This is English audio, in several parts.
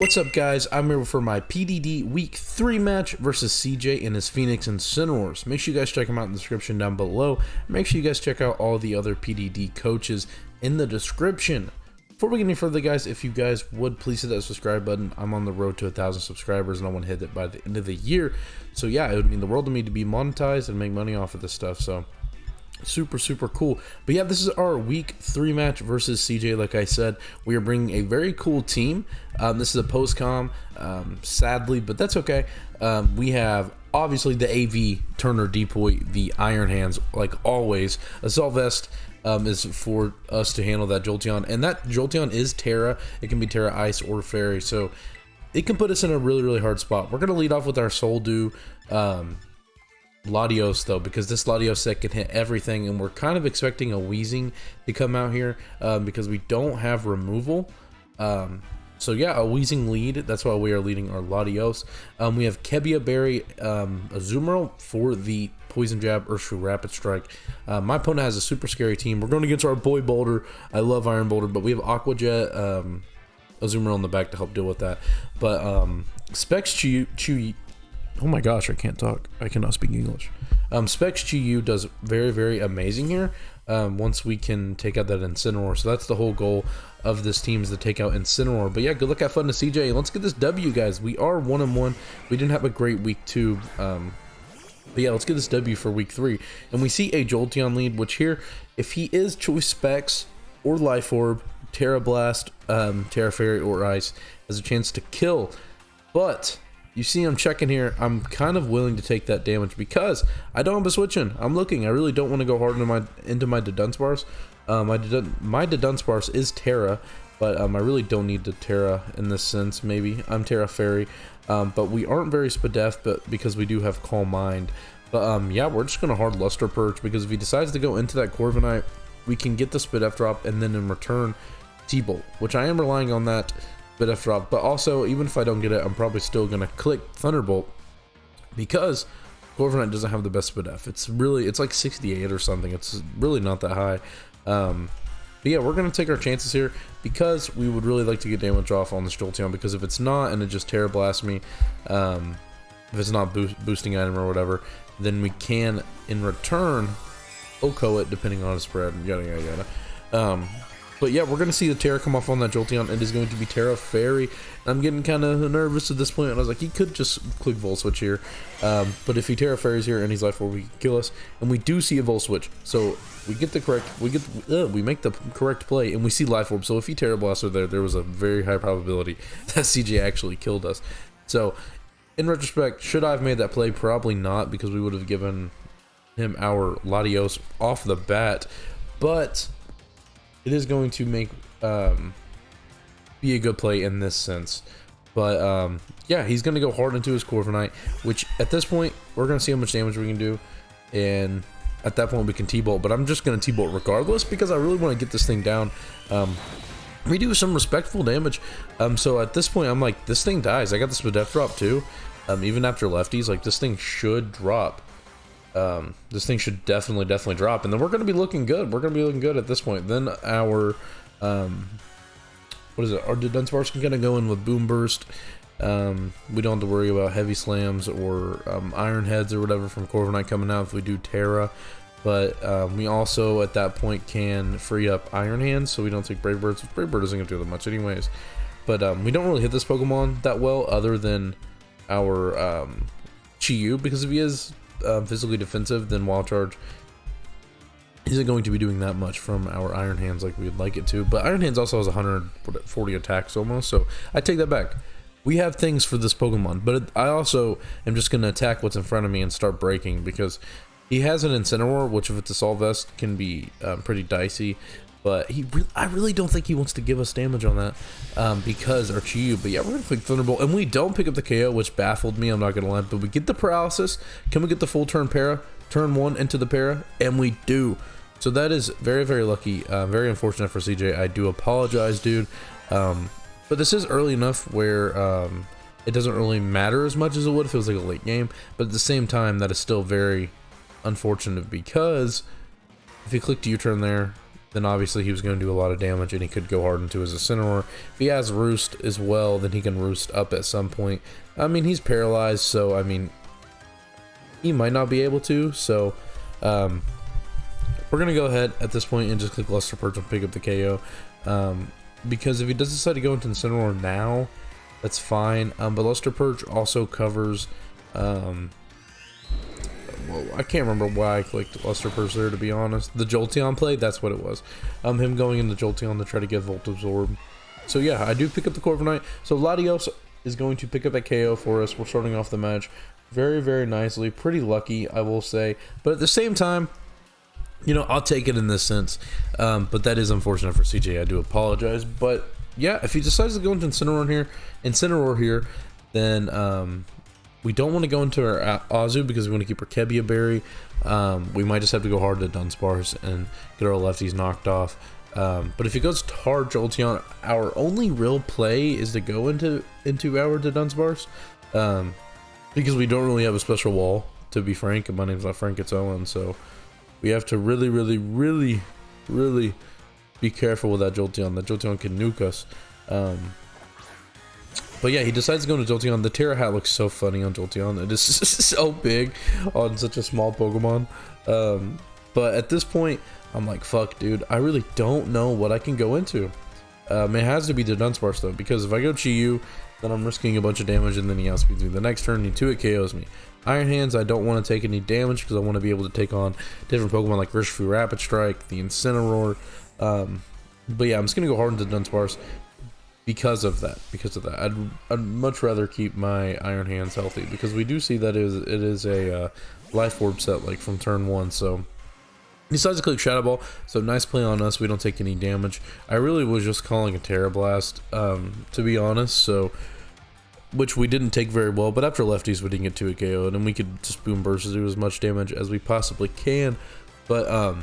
What's up, guys? I'm here for my PDD Week 3 match versus CJ and his Phoenix Incineroars. Make sure you guys check them out in the description down below. Make sure you guys check out all the other PDD coaches in the description. Before we get any further, guys, if you guys would please hit that subscribe button. I'm on the road to 1,000 subscribers and I want to hit it by the end of the year. So yeah, it would mean the world to me to be monetized and make money off of this stuff. So super cool. But yeah, this is our week 3 match versus CJ. Like I said, we are bringing a very cool team. This is a post-com, sadly, but that's okay. We have obviously the AV Turner Depoy, the Iron Hands, like always. Assault Vest is for us to handle that Jolteon, and that Jolteon is Terra. It can be Terra Ice or Fairy, so it can put us in a really hard spot. We're gonna lead off with our Soul Dew Latios though, because this Latios set can hit everything, and we're kind of expecting a Weezing to come out here because we don't have removal. So yeah, a Weezing lead. That's why we are leading our Latios. We have Kebia Berry, Azumarill for the Poison Jab, Urshifu Rapid Strike. My opponent has a super scary team. We're going against our boy Boulder. I love Iron Boulder, but we have Aqua Jet, Azumarill in the back to help deal with that. But Specs Chew. Oh my gosh, I can't talk. I cannot speak English. Specs GU does very amazing here once we can take out that Incineroar. So that's the whole goal of this team, is to take out Incineroar. But yeah, good luck, have fun to CJ. Let's get this W, guys. We are 1-1. We didn't have a great week 2. But yeah, let's get this W for week 3. And we see a Jolteon lead, which here, if he is Choice Specs or Life Orb, Terra Blast, Terra Fairy, or Ice, has a chance to kill. But you see I'm checking here, I'm kind of willing to take that damage because I don't have a switch in. I'm looking, I really don't want to go hard into my Dunsparce. My Dunsparce is Terra, but I really don't need the Terra in this sense. Maybe I'm Terra Fairy, but we aren't very Spadef, but because we do have Calm Mind. But yeah, we're just going to hard Luster Purge, because if he decides to go into that Corviknight, we can get the Spadef drop and then in return T-Bolt, which I am relying on that Spadef drop. But also, even if I don't get it, I'm probably still going to click Thunderbolt, because Corviknight doesn't have the best Spadef. It's like 68 or something. It's really not that high. But yeah, we're going to take our chances here, because we would really like to get damage off on this Jolteon, because if it's not and it just Terra Blasts me, if it's not boosting item or whatever, then we can in return OHKO it depending on the spread, yada. But yeah, we're going to see the Terra come off on that Jolteon. It is going to be Terra Fairy. I'm getting kind of nervous at this point. I was like, he could just click Volt Switch here. But if he Terra Fairies here and he's Life Orb, he can kill us. And we do see a Volt Switch. So we get the correct, we make the correct play, and we see Life Orb. So if he Terra Blaster there was a very high probability that CJ actually killed us. So in retrospect, should I have made that play? Probably not, because we would have given him our Latios off the bat. But it is going to make be a good play in this sense. But yeah, he's going to go hard into his Corviknight, which at this point we're going to see how much damage we can do, and at that point we can T-Bolt. But I'm just going to T-Bolt regardless, because I really want to get this thing down. We do some respectful damage. So at this point I'm like, this thing dies. I got the Spadef drop too. Even after lefties, like, this thing should drop. This thing should definitely drop, and then we're going to be looking good. We're going to be looking good at this point. Then our what is it? Our Dunsparce can kind of go in with Boom Burst. We don't have to worry about Heavy Slams or Iron Heads or whatever from Corviknight coming out if we do Terra. But we also at that point can free up Iron Hands, so we don't take Brave Birds. Brave Bird isn't going to do that much anyways. But we don't really hit this Pokemon that well, other than our Chi-Yu, because if he is physically defensive, then Wild Charge isn't going to be doing that much from our Iron Hands like we'd like it to. But Iron Hands also has 140 attacks almost, so I take that back. We have things for this Pokemon, but I also am just going to attack what's in front of me and start breaking, because he has an Incineroar, which if it's Assault Vest can be pretty dicey. But I really don't think he wants to give us damage on that, because our Chi-Yu. But yeah, we're going to pick Thunderbolt, and we don't pick up the KO, which baffled me, I'm not going to lie. But we get the Paralysis. Can we get the full turn Para? Turn 1 into the Para? And we do. So that is very lucky. Very unfortunate for CJ. I do apologize, dude. But this is early enough where it doesn't really matter as much as it would if it was like a late game. But at the same time, that is still very unfortunate, because if you click to U-turn there, then obviously he was going to do a lot of damage, and he could go hard into his Incineroar. If he has Roost as well, then he can Roost up at some point. I mean, he's paralyzed, so I mean, he might not be able to. So we're gonna go ahead at this point and just click Luster Purge and pick up the KO. Because if he does decide to go into Incineroar now, that's fine. But Luster Purge also covers. Well, I can't remember why I clicked Luster Purge there, to be honest. The Jolteon play, that's what it was. Him going into Jolteon to try to get Volt Absorb. So yeah, I do pick up the Corviknight. So Latios is going to pick up that KO for us. We're starting off the match very, very nicely. Pretty lucky, I will say. But at the same time, you know, I'll take it in this sense. But that is unfortunate for CJ. I do apologize. But yeah, if he decides to go into Incineroar here, then we don't want to go into our Azu because we want to keep our Kebia Berry. We might just have to go hard to Dunsparce and get our lefties knocked off. But if he goes hard Jolteon, our only real play is to go into our to Dunsparce. Because we don't really have a special wall, to be frank. My name's not Frank, it's Owen, so we have to really, really, really, really be careful with that Jolteon. That Jolteon can nuke us. But yeah, he decides to go into Jolteon. The Terra hat looks so funny on Jolteon. It is so big on such a small Pokemon. But at this point, I'm like, fuck, dude. I really don't know what I can go into. It has to be the Dunsparce, though, because if I go Chi-Yu, then I'm risking a bunch of damage, and then he outspeeds me. The next turn, he 2-hit KOs me. Iron Hands, I don't want to take any damage because I want to be able to take on different Pokemon like Urshifu Rapid Strike, the Incineroar. But yeah, I'm just going to go hard into Dunsparce because of that. I'd much rather keep my Iron Hands healthy because we do see that it is a Life Orb set like from turn 1, so he decides to click Shadow Ball, so nice play on us. We don't take any damage. I really was just calling a Terra Blast, to be honest, so which we didn't take very well, but after lefties we didn't get 2-hit KO'd, and we could just Boom Burst to do as much damage as we possibly can. But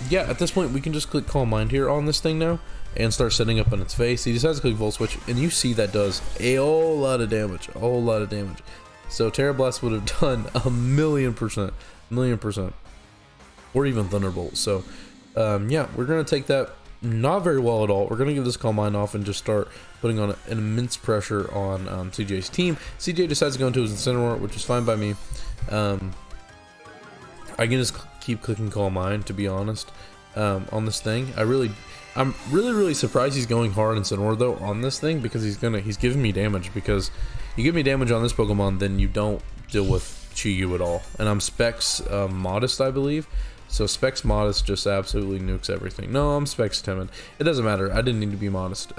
yeah, at this point we can just click Calm Mind here on this thing now and start setting up on its face. He decides to click Volt Switch, and you see that does a whole lot of damage, So Terra Blast would have done 1,000,000%, or even Thunderbolt. So yeah, we're gonna take that not very well at all. We're gonna give this Calm Mind off and just start putting on an immense pressure on CJ's team. CJ decides to go into his Incineroar, which is fine by me. I can just keep clicking Calm Mind, to be honest, on this thing. I'm really surprised he's going hard Incineroar though on this thing, because he's giving me damage. Because you give me damage on this Pokemon, then you don't deal with Chi-Yu at all. And I'm Specs Modest, I believe. So Specs Modest just absolutely nukes everything. No, I'm Specs Timid. It doesn't matter. I didn't need to be Modest.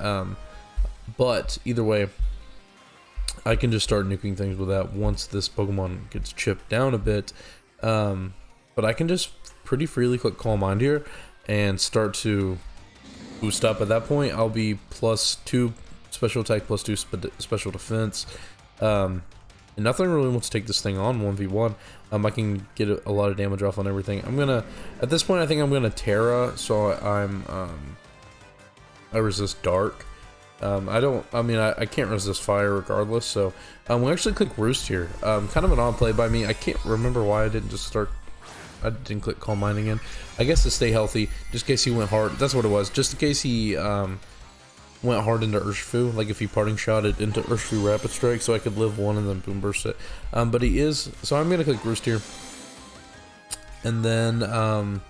But either way, I can just start nuking things with that once this Pokemon gets chipped down a bit. But I can just pretty freely click Calm Mind here and start to boost up. At that point, I'll be +2 special attack, +2 special defense. And nothing really wants to take this thing on 1v1. I can get a lot of damage off on everything. At this point, I think I'm gonna Terra, so I resist Dark. I can't resist Fire regardless, so we actually click Roost here. Kind of an odd play by me. I can't remember why I didn't click Calm Mind again. I guess to stay healthy, just in case he went hard. That's what it was. Just in case he went hard into Urshifu, like if he parting shot it into Urshifu Rapid Strike, so I could live one and then Boom Burst it. But he is, so I'm gonna click Roost here, and then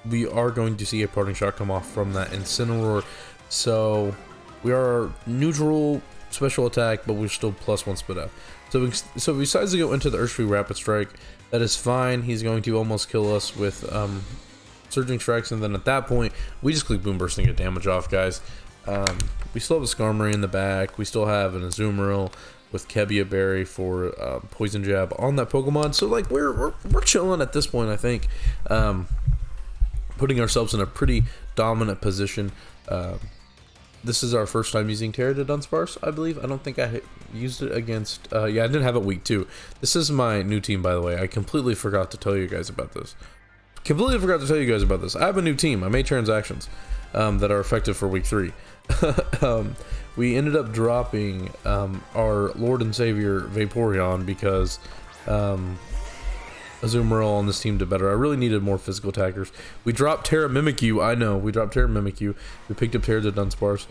we are going to see a parting shot come off from that Incineroar. So we are neutral special attack, but we're still +1 spit out. So he decides to go into the Urshifu Rapid Strike. That is fine. He's going to almost kill us with Surging Strikes, and then at that point, we just click Boom Burst and get damage off, guys. We still have a Skarmory in the back. We still have an Azumarill with Kebia Berry for Poison Jab on that Pokemon. So like we're chilling at this point, I think. Putting ourselves in a pretty dominant position. This is our first time using Terra to Dunsparce, I believe. I don't think I used it against... yeah, I didn't have it week 2. This is my new team, by the way. I completely forgot to tell you guys about this. I have a new team. I made transactions that are effective for week 3. We ended up dropping our Lord and Savior Vaporeon because Azumarill on this team did better. I really needed more physical attackers. We dropped Terra Mimikyu. I know, we dropped Terra Mimikyu. We picked up Terra the Dunsparce.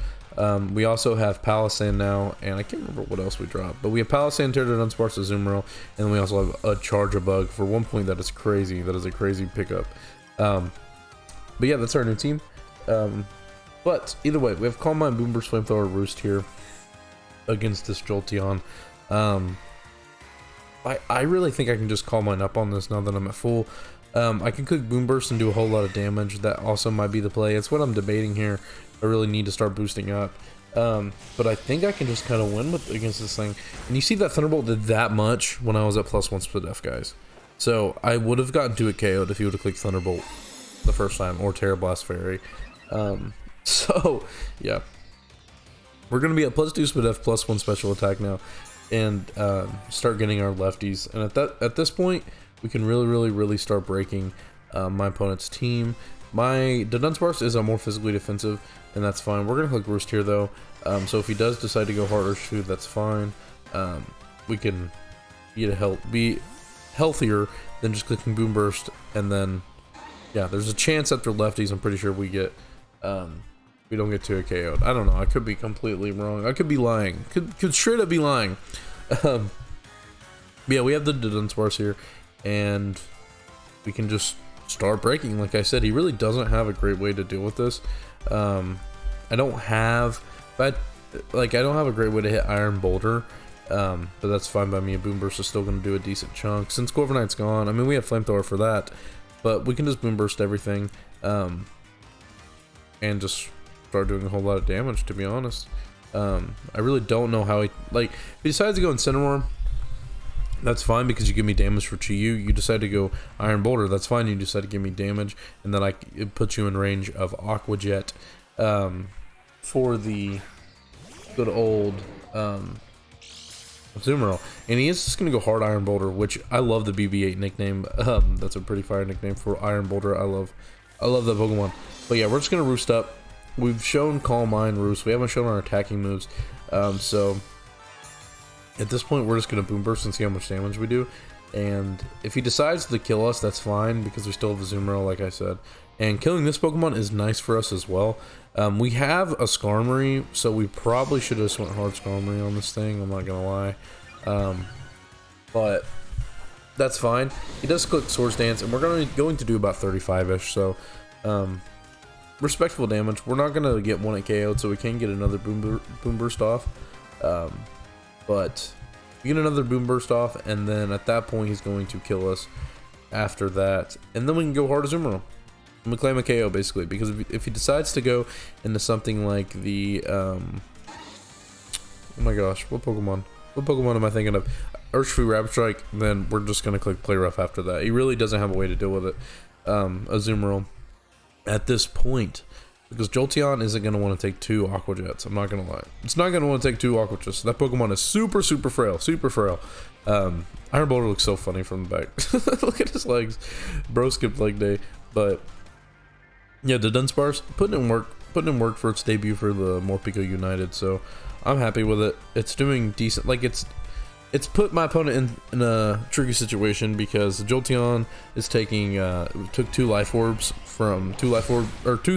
We also have Palisand now, and I can't remember what else we dropped. But we have Palisand, Terra the Dunsparce, Azumarill, and we also have a Charge-a-Bug. For 1 point, that is crazy. That is a crazy pickup. But yeah, that's our new team. But either way, we have Calm Mind, Boomburst, Flamethrower, Roost here against this Jolteon. I really think I can just Calm Mind up on this now that I'm at full. I can click Boomburst and do a whole lot of damage. That also might be the play. It's what I'm debating here. I really need to start boosting up. But I think I can just kind of win against this thing. And you see that Thunderbolt did that much when I was at +1 Spadef, guys. So I would have gotten to it KO'd if he would have clicked Thunderbolt the first time, or Terra Blast Fairy. So yeah, we're gonna be at +2 Spadef, +1 special attack now, and start getting our lefties. And at this point, we can really start breaking my opponent's team. The Dunsparce is more physically defensive, and that's fine. We're gonna click Roost here though, so if he does decide to go hard Urshifu, that's fine. We can be healthier than just clicking Boomburst, and then yeah, there's a chance after lefties. I'm pretty sure we don't get to a KO'd. I don't know. I could be completely wrong. I could be lying. Could straight up be lying. Yeah, we have the Dunsparce here, and we can just start breaking. Like I said, he really doesn't have a great way to deal with this. I don't have a great way to hit Iron Boulder, but that's fine by me. A Boomburst is still going to do a decent chunk. Since Corviknight's gone, I mean, we have Flamethrower for that, but we can just Boomburst everything, and just start doing a whole lot of damage, to be honest. I really don't know how if he decides to go Incineroar, that's fine because you give me damage for Chi-Yu. You decide to go Iron Boulder, that's fine. You decide to give me damage, and then it puts you in range of Aqua Jet for the good old Azumarill. And he is just going to go hard Iron Boulder, which I love the BB-8 nickname. That's a pretty fire nickname for Iron Boulder. I love that Pokemon. But yeah, we're just going to Roost up. We've shown Calm Mind, Roost. We haven't shown our attacking moves. So at this point, we're just going to Boomburst and see how much damage we do. And if he decides to kill us, that's fine, because we still have Azumarill, like I said. And killing this Pokemon is nice for us as well. We have a Skarmory, so we probably should have just went hard Skarmory on this thing, I'm not going to lie. But that's fine. He does click Swords Dance, and we're going to do about 35-ish, so respectful damage. We're not going to get one at KO'd, so we can get another Boomburst off. But we get another Boomburst off, and then at that point, he's going to kill us after that. And then we can go hard Azumarill. I'm going to claim a KO, basically, because if he decides to go into something like the, oh my gosh, what Pokemon am I thinking of? Urshifu, Rapid Strike, then we're just going to click Play Rough after that. He really doesn't have a way to deal with it, Azumarill, at this point, because Jolteon isn't going to want to take 2 Aqua Jets. I'm not going to lie. It's not going to want to take 2 Aqua Jets. That Pokemon is super frail. Iron Boulder looks so funny from the back. Look at his legs. Bro skipped leg day. But yeah, the Dunsparce, putting in work for its debut for the Morpeko United, so I'm happy with it. It's doing decent. Like, it's put my opponent in a tricky situation, because Jolteon is taking took 2 Life Orbs from 2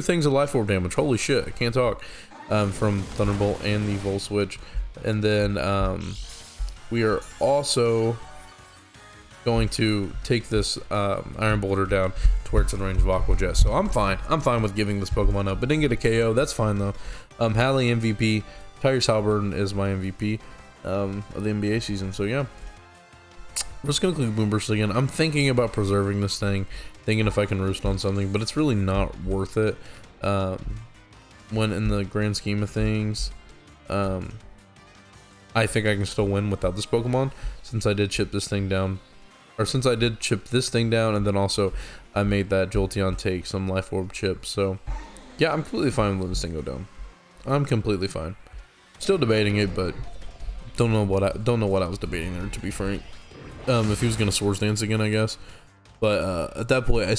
things of Life Orb damage. Holy shit, I can't talk. From Thunderbolt and the Volt Switch, and then we are also going to take this Iron Boulder down to where it's in range of Aqua Jet. So I'm fine with giving this Pokemon up. But didn't get a KO, that's fine though. Halley MVP, Tyrese Halliburton is my MVP of the NBA season. So yeah, we're just gonna click Boomburst again. I'm thinking about preserving this thing, thinking if I can Roost on something, but it's really not worth it when in the grand scheme of things. I think I can still win without this Pokemon, since I did chip this thing down. And then also I made that Jolteon take some Life Orb chips. So yeah, I'm completely fine with letting this thing go down. I'm completely fine. Still debating it, but don't know what I was debating there, to be frank. If he was gonna Swords Dance again, I guess. But at that point, I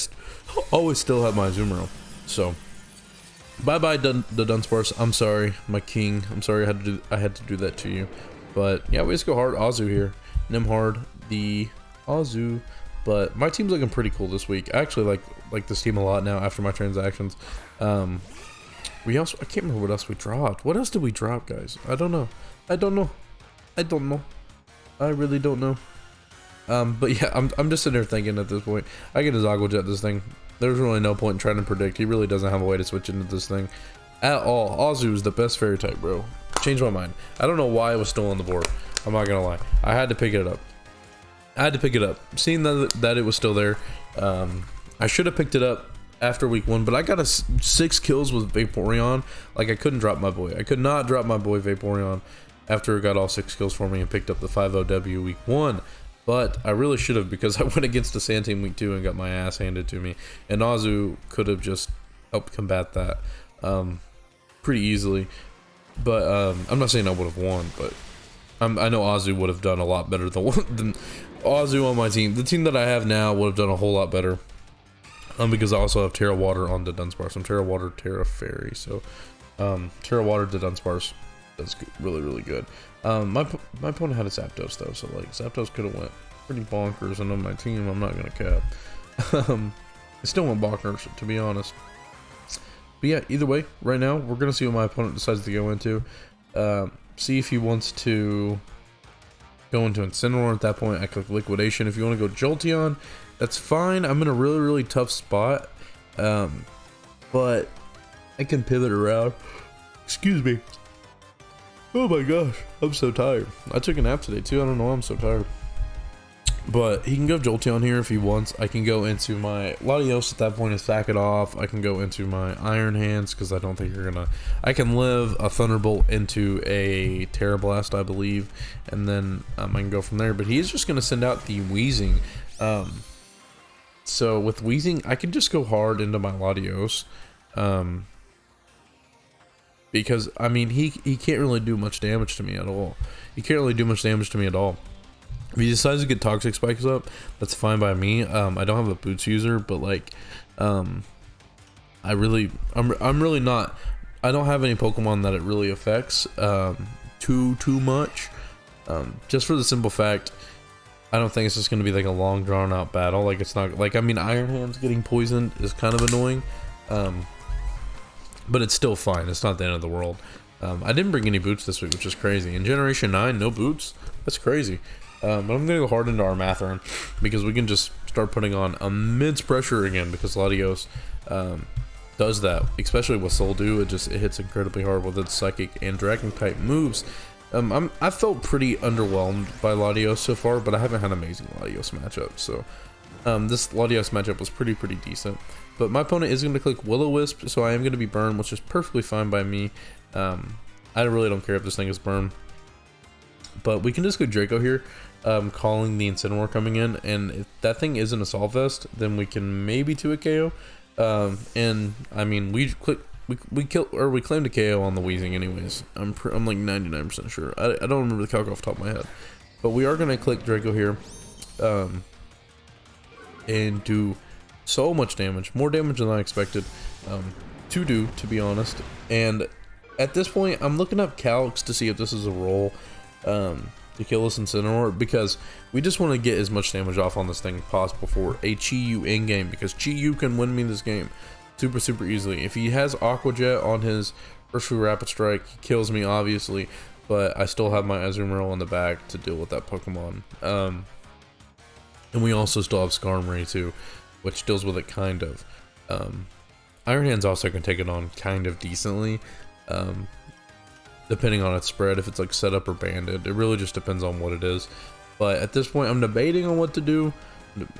always still have my Azumarill. So bye bye the Dunsparce. I'm sorry, my king. I'm sorry I had to do that to you. But yeah, we just go hard Azu here. Nimhard the Azu. But my team's looking pretty cool this week. I actually like this team a lot now after my transactions. We also, I can't remember what else we dropped. What else did we drop, guys? I don't know. I really don't know. But yeah, I'm just sitting there thinking at this point, I get a Zoggle Jet this thing. There's really no point in trying to predict. He really doesn't have a way to switch into this thing at all. Azu is the best fairy type, bro. Changed my mind. I don't know why it was still on the board. I'm not gonna lie. I had to pick it up. Seeing that it was still there, I should have picked it up after week 1, but I got 6 kills with Vaporeon. Like, I couldn't drop my boy. I could not drop my boy Vaporeon after it got all 6 kills for me and picked up the 5-0W week 1. But I really should have, because I went against the Sand Team week 2 and got my ass handed to me. And Azu could have just helped combat that pretty easily. But I'm not saying I would have won, but I know Azu would have done a lot better than Azu on my team. The team that I have now would have done a whole lot better. Because I also have Terra Water on the Dunsparce. I'm Terra Water, Terra Fairy. So Terra Water to Dunsparce. That's really, really good. My opponent had a Zapdos though, so like Zapdos could have went pretty bonkers, and on my team, I'm not gonna cap. It still went bonkers, to be honest. But yeah, either way, right now we're gonna see what my opponent decides to go into. See if he wants to go into Incineroar. At that point, I click Liquidation. If you want to go Jolteon, that's fine. I'm in a really, really tough spot, but I can pivot around. Excuse me. Oh my gosh, I'm so tired. I took a nap today too. I don't know why I'm so tired. But he can go Jolteon here if he wants. I can go into my Latios at that point and sack it off. I can go into my Iron Hands because I don't think you're gonna. I can live a Thunderbolt into a Terra Blast, I believe, and then I can go from there. But he's just gonna send out the Weezing. So with Weezing, I can just go hard into my Latios. Because, I mean, he can't really do much damage to me at all. If he decides to get Toxic Spikes up, that's fine by me. I don't have a Boots user, but like, I'm really not. I don't have any Pokemon that it really affects too much. Just for the simple fact, I don't think it's just gonna be like a long drawn out battle. Like, it's not like, I mean, Iron Hands getting poisoned is kind of annoying. But it's still fine. It's not the end of the world. I didn't bring any boots this week, which is crazy. In Generation 9, no boots? That's crazy. But I'm going to go hard into our Matherin because we can just start putting on immense pressure again because Latios does that. Especially with Soul Dew, it hits incredibly hard with its Psychic and Dragon type moves. I felt pretty underwhelmed by Latios so far, but I haven't had amazing Latios matchups. So this Latios matchup was pretty decent. But my opponent is going to click Will-O-Wisp, so I am going to be burned, which is perfectly fine by me. I really don't care if this thing is burned. But we can just go Draco here, calling the Incineroar coming in. And if that thing isn't a Assault Vest, then we can maybe 2-hit KO. And I mean, we claimed a KO on the Weezing anyways. I'm like 99% sure. I don't remember the calc off the top of my head. But we are going to click Draco here. And do so much damage, more damage than I expected to be honest. And at this point, I'm looking up calcs to see if this is a roll to kill this Incineroar, because we just want to get as much damage off on this thing as possible for a Chi-Yu in game, because Chi-Yu can win me this game super easily. If he has Aqua Jet on his Urshifu Rapid Strike, he kills me obviously, but I still have my Azumarill in the back to deal with that Pokemon. And we also still have Skarmory too, which deals with it kind of. Iron Hands also can take it on kind of decently, depending on its spread, if it's like set up or banded. It really just depends on what it is. But at this point, I'm debating on what to do.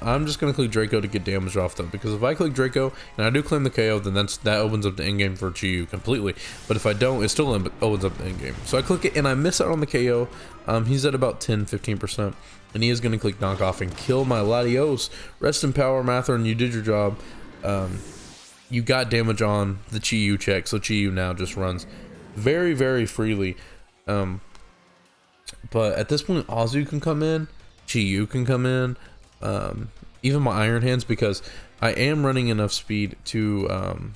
I'm just going to click Draco to get damage off though, because if I click Draco and I do claim the KO, then that opens up the endgame for Chi-Yu completely. But if I don't, it still opens up the endgame. So I click it and I miss out on the KO. He's at about 10-15%. And he is going to click knock off and kill my Latios. Rest in power, Matherin. You did your job. You got damage on the Chi-Yu check, so Chi-Yu now just runs very freely. But at this point, Azu can come in. Chi-Yu can come in. Even my Iron Hands, because I am running enough speed to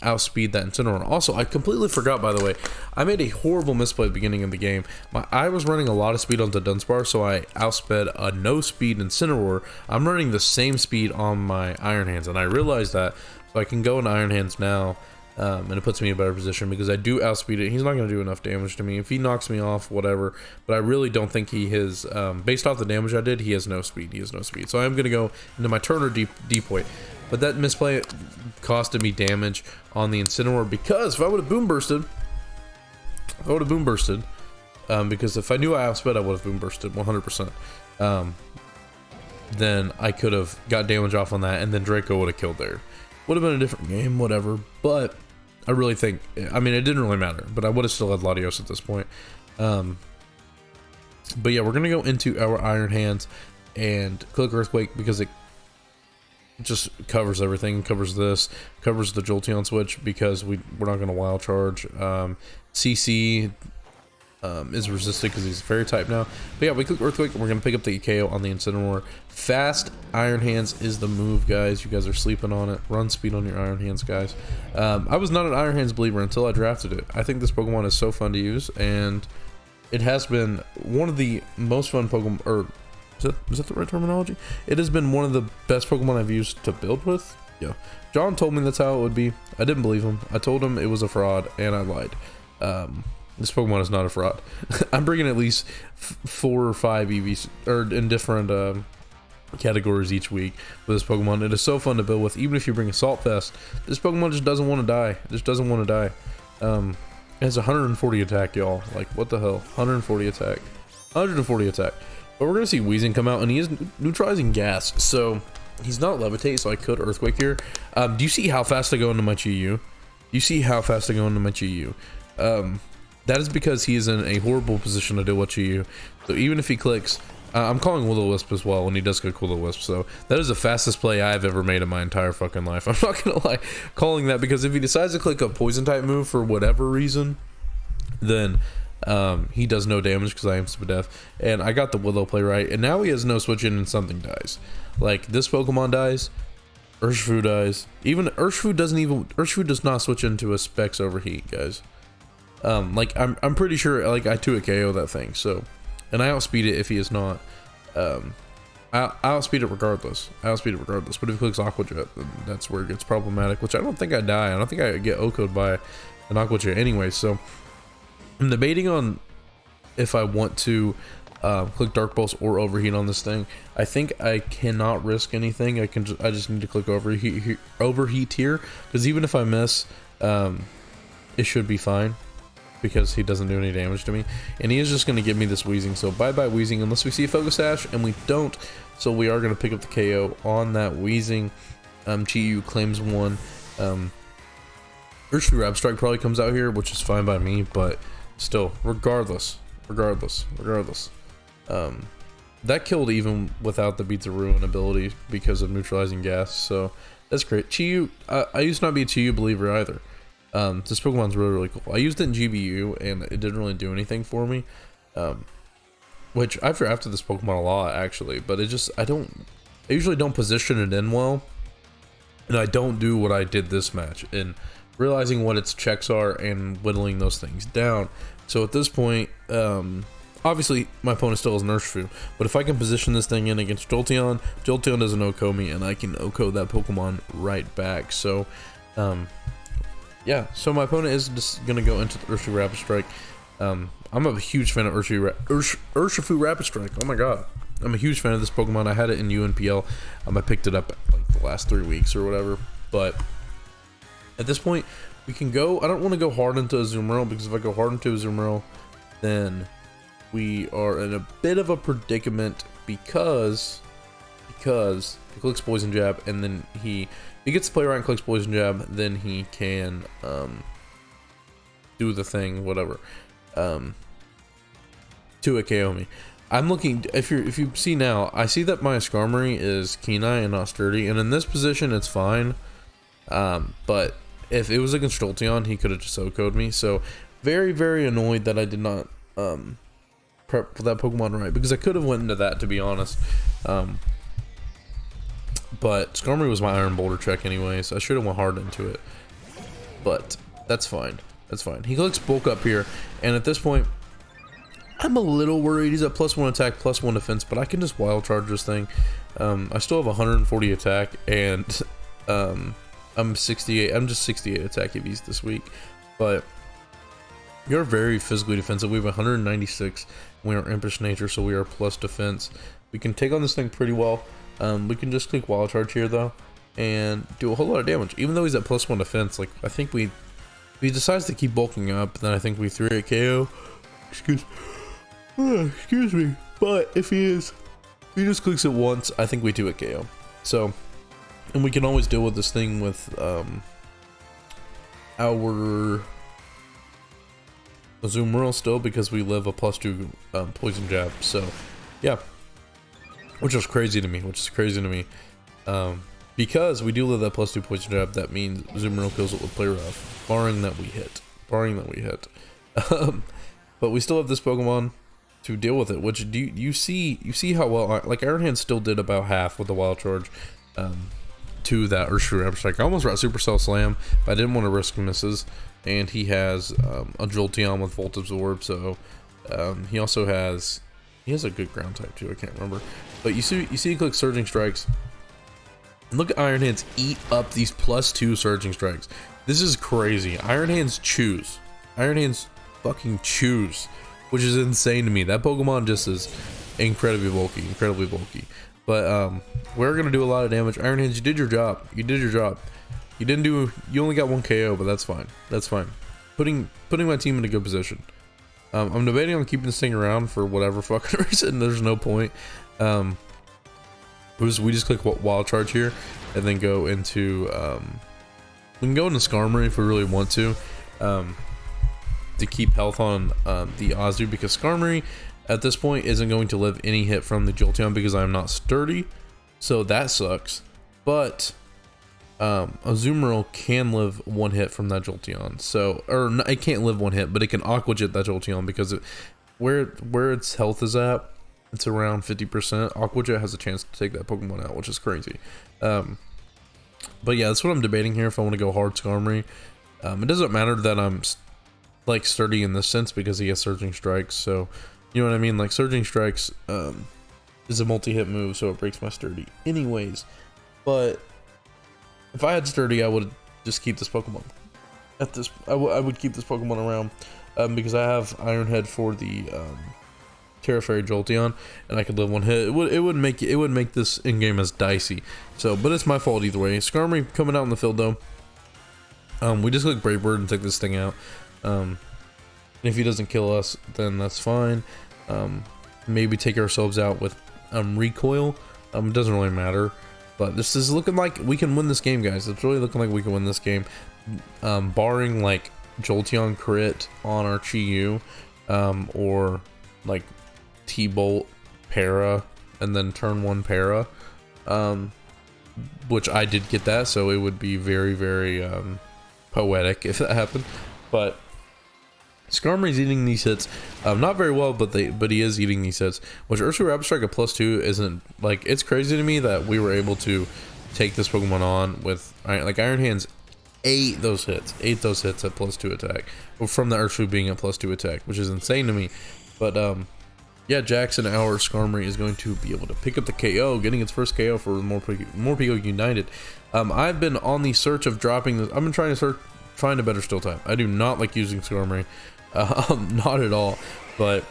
outspeed that Incineroar. Also, I completely forgot, by the way, I made a horrible misplay at the beginning of the game. I was running a lot of speed onto Dunsparce, so I outsped a no speed Incineroar. I'm running the same speed on my Iron Hands, and I realized that, so I can go into Iron Hands now. And it puts me in a better position because I do outspeed it. He's not going to do enough damage to me. If he knocks me off, whatever. But I really don't think he has, based off the damage I did, he has no speed. He has no speed. So I'm going to go into my Turner Depoy. But that misplay costed me damage on the Incineroar because if I would have Boom Bursted, because if I knew I outsped, I would have Boom Bursted 100%. Then I could have got damage off on that, and then Draco would have killed there. Would have been a different game, whatever. But I really think, I mean, it didn't really matter, but I would have still had Latios at this point. But yeah, we're going to go into our Iron Hands and click Earthquake because it just covers everything. Covers this, covers the Jolteon switch because we're not going to Wild Charge. CC is resisted because he's fairy type now. But yeah, we click Earthquake and we're going to pick up the KO on the Incineroar. Fast Iron Hands is the move, guys. You guys are sleeping on it. Run speed on your Iron Hands, guys. I was not an Iron Hands believer until I drafted it. I think this Pokemon is so fun to use, and it has been one of the most fun Pokemon, or is that the right terminology? It has been one of the best Pokemon I've used to build with. Yeah. John told me that's how it would be. I didn't believe him. I told him it was a fraud, and I lied. This Pokemon is not a fraud. I'm bringing at least 4 or 5 EVs, or in different categories each week with this Pokemon. It is so fun to build with. Even if you bring Assault Vest, this Pokemon just doesn't want to die. It just doesn't want to die. It has 140 attack, y'all. Like, what the hell? 140 attack. 140 attack. But we're going to see Weezing come out, and he is neutralizing gas. So, he's not Levitate, so I could Earthquake here. Do you see how fast I go into my Chi-Yu? You see how fast I go into my Chi-Yu? That is because he is in a horrible position to deal with Chi-Yu. So even if he clicks, I'm calling Will-O-Wisp as well when he does click Will-O-Wisp. So that is the fastest play I've ever made in my entire fucking life. I'm not gonna lie, calling that, because if he decides to click a poison type move for whatever reason, then he does no damage because I am Spadef. And I got the Willow play right, and now he has no switch in and something dies. Like, this Pokemon dies, Urshifu dies. Even Urshifu does not switch into a Specs Overheat, guys. Like, I'm pretty sure, like, I 2-hit KO that thing, so, and I outspeed it if he is not, I outspeed it regardless, but if he clicks Aqua Jet, then that's where it gets problematic, which I don't think I die. I don't think I get OHKO'd by an Aqua Jet anyway, so I'm debating on if I want to click Dark Pulse or Overheat on this thing. I think I cannot risk anything. I just need to click Overheat here, because even if I miss, it should be fine, because he doesn't do any damage to me, and he is just going to give me this Weezing. So bye bye Weezing, unless we see a Focus Sash, and we don't. So we are going to pick up the KO on that Weezing. Chi-Yu claims 1. Urshifu Rapid Strike probably comes out here, which is fine by me, but still, regardless, that killed even without the Beats of Ruin ability because of neutralizing gas. So that's great. Chi-Yu, I used to not be a Chi-Yu believer either. This Pokemon's really cool. I used it in GBU and it didn't really do anything for me, which I've drafted this Pokemon a lot actually, but it just, I usually don't position it in well, and I don't do what I did this match in realizing what its checks are and whittling those things down. So at this point, obviously my opponent still has an Urshifu, but if I can position this thing in against Jolteon doesn't OHKO me, and I can OHKO that Pokemon right back. So yeah, so my opponent is just going to go into the Urshifu Rapid Strike. I'm a huge fan of Urshifu Rapid Strike. Oh my god. I'm a huge fan of this Pokemon. I had it in UNPL. I picked it up like the last 3 weeks or whatever. But at this point, we can go. I don't want to go hard into a Azumarill, because if I go hard into a Azumarill, then we are in a bit of a predicament, because he clicks Poison Jab, and then he gets to play right and clicks Poison Jab, then he can do the thing, whatever, to a KO me. I'm looking, if you see now, I see that my Skarmory is Kenai and not Sturdy, and in this position it's fine, but if it was against Jolteon, he could have just OHKO'd me. So very, very annoyed that I did not prep for that Pokemon right, because I could have went into that, to be honest. But Skarmory was my Iron Boulder check anyways. I should have went hard into it. but that's fine. That's fine. He clicks bulk up here, and at this point, I'm a little worried. He's at +1 attack, +1 defense, but I can just wild charge this thing. I still have 140 attack, and I'm 68. I'm just 68 attack EVs this week, but you're very physically defensive. We have 196. We are impish nature, so we are plus defense. We can take on this thing pretty well. We can just click wild charge here though, and do a whole lot of damage. Even though he's at +1 defense, like I think if he decides to keep bulking up, then I think we 3-8 KO. Excuse me. But if he just clicks it once, I think we 2-8 KO. So, and we can always deal with this thing with our Azumarill still, because we live a +2 poison jab. So, yeah, which is crazy to me. Because we do live that +2 poison jab, that means Azumarill kills it with play rough, barring that we hit. But we still have this Pokemon to deal with it, which you see how well, like Iron Hand still did about half with the wild charge to that Urshifu Abstract. I almost brought Supercell Slam, but I didn't want to risk misses. And he has a Jolteon with Volt Absorb, so he also has a good ground type too. I can't remember, but you see he clicks Surging Strikes. And look at Iron Hands eat up these +2 Surging Strikes. This is crazy. Iron Hands chews. Iron Hands fucking chews, which is insane to me. That Pokemon just is incredibly bulky. But we're gonna do a lot of damage. Iron Hands, you did your job. You only got 1 KO, but that's fine. Putting my team in a good position. I'm debating on keeping this thing around for whatever fucking reason. There's no point. We just click wild charge here, and then go into we can go into Skarmory if we really want to keep health on the Azu, because Skarmory at this point isn't going to live any hit from the Jolteon because I'm not sturdy, so that sucks. But Azumarill can live 1 hit from that Jolteon, so, or no, it can't live 1 hit, but it can Aqua Jet that Jolteon, because where its health is at, it's around 50%. Aqua Jet has a chance to take that Pokemon out, which is crazy. But yeah, that's what I'm debating here, if I want to go hard Skarmory. It doesn't matter that I'm like sturdy in this sense, because he has Surging Strikes, so you know what I mean. Like Surging Strikes is a multi-hit move, so it breaks my sturdy anyways. But if I had sturdy, I would just keep this Pokemon. I would keep this Pokemon around because I have Iron Head for the Terra Fairy Jolteon, and I could live 1 hit. It would make this in game as dicey. So, but it's my fault either way. Skarmory coming out in the field though. We just click Brave Bird and take this thing out. And if he doesn't kill us, then that's fine. Maybe take ourselves out with Recoil. It doesn't really matter. But this is looking like we can win this game, guys. It's really looking like we can win this game. Barring like Jolteon crit on our Chi-Yu, or like T-Bolt Para, and then turn 1 Para. Which I did get that, so it would be very, very poetic if that happened. But Skarmory's eating these hits, not very well, but he is eating these hits. Which Urshifu Rapid Strike at +2 isn't, like, it's crazy to me that we were able to take this Pokemon on with, like, Iron Hands ate those hits at +2 attack, from the Urshifu being at +2 attack, which is insane to me. But yeah, Jackson, our Skarmory, is going to be able to pick up the KO, getting its first KO for Morpeko United. I've been on the search of dropping this. I've been trying to find a better Steel type. I do not like using Skarmory. Not at all, but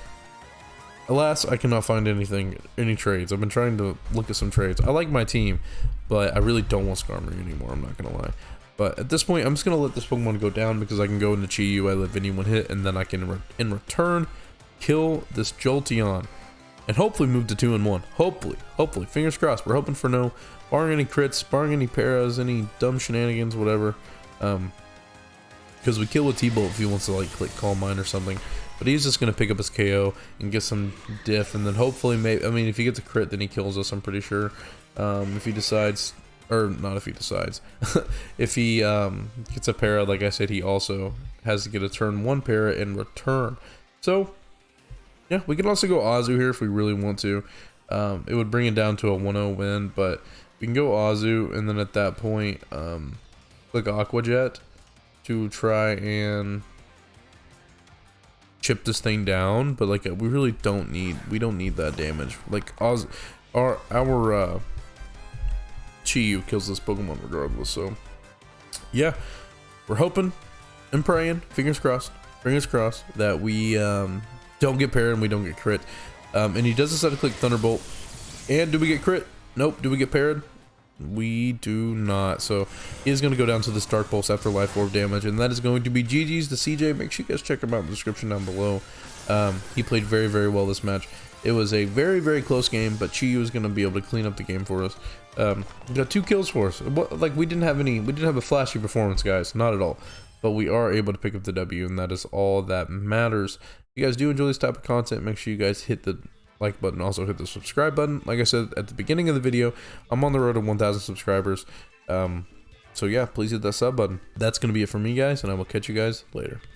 alas, I cannot find any trades. I've been trying to look at some trades. I like my team, but I really don't want Skarmory anymore, I'm not gonna lie. But at this point, I'm just gonna let this Pokemon go down, because I can go into Chi-Yu, I live any 1 hit, and then I can in return kill this Jolteon and hopefully move to 2-1. Hopefully, fingers crossed. We're hoping for no, barring any crits, barring any paras, any dumb shenanigans, whatever. Because we kill with T-Bolt if he wants to like click Calm Mind or something, but he's just gonna pick up his KO and get some diff, and then hopefully, maybe, I mean, if he gets a crit, then he kills us, I'm pretty sure. If he decides, or not if he decides, if he gets a para, like I said, he also has to get a turn 1 para in return. So yeah, we can also go Azu here if we really want to. It would bring it down to a 1-0 win, but we can go Azu, and then at that point click Aqua Jet, to try and chip this thing down, but like we really don't need that damage. Like our Chi-Yu kills this Pokemon regardless. So yeah, we're hoping and praying, fingers crossed that we don't get parried and we don't get crit. And he does decide to click Thunderbolt. And do we get crit? Nope. Do we get parried? We do not. So he is going to go down to this Dark Pulse after Life Orb damage, and that is going to be GG's to CJ. Make sure you guys check him out in the description down below. He played very, very well this match. It was a very, very close game, but Chi-Yu is going to be able to clean up the game for us. We got 2 kills for us. Like we didn't have a flashy performance, guys, not at all. But we are able to pick up the W, and that is all that matters. If you guys do enjoy this type of content, make sure you guys hit the like button, also hit the subscribe button. Like I said at the beginning of the video, I'm on the road to 1,000 subscribers. So yeah, please hit that sub button. That's going to be it for me, guys, and I will catch you guys later.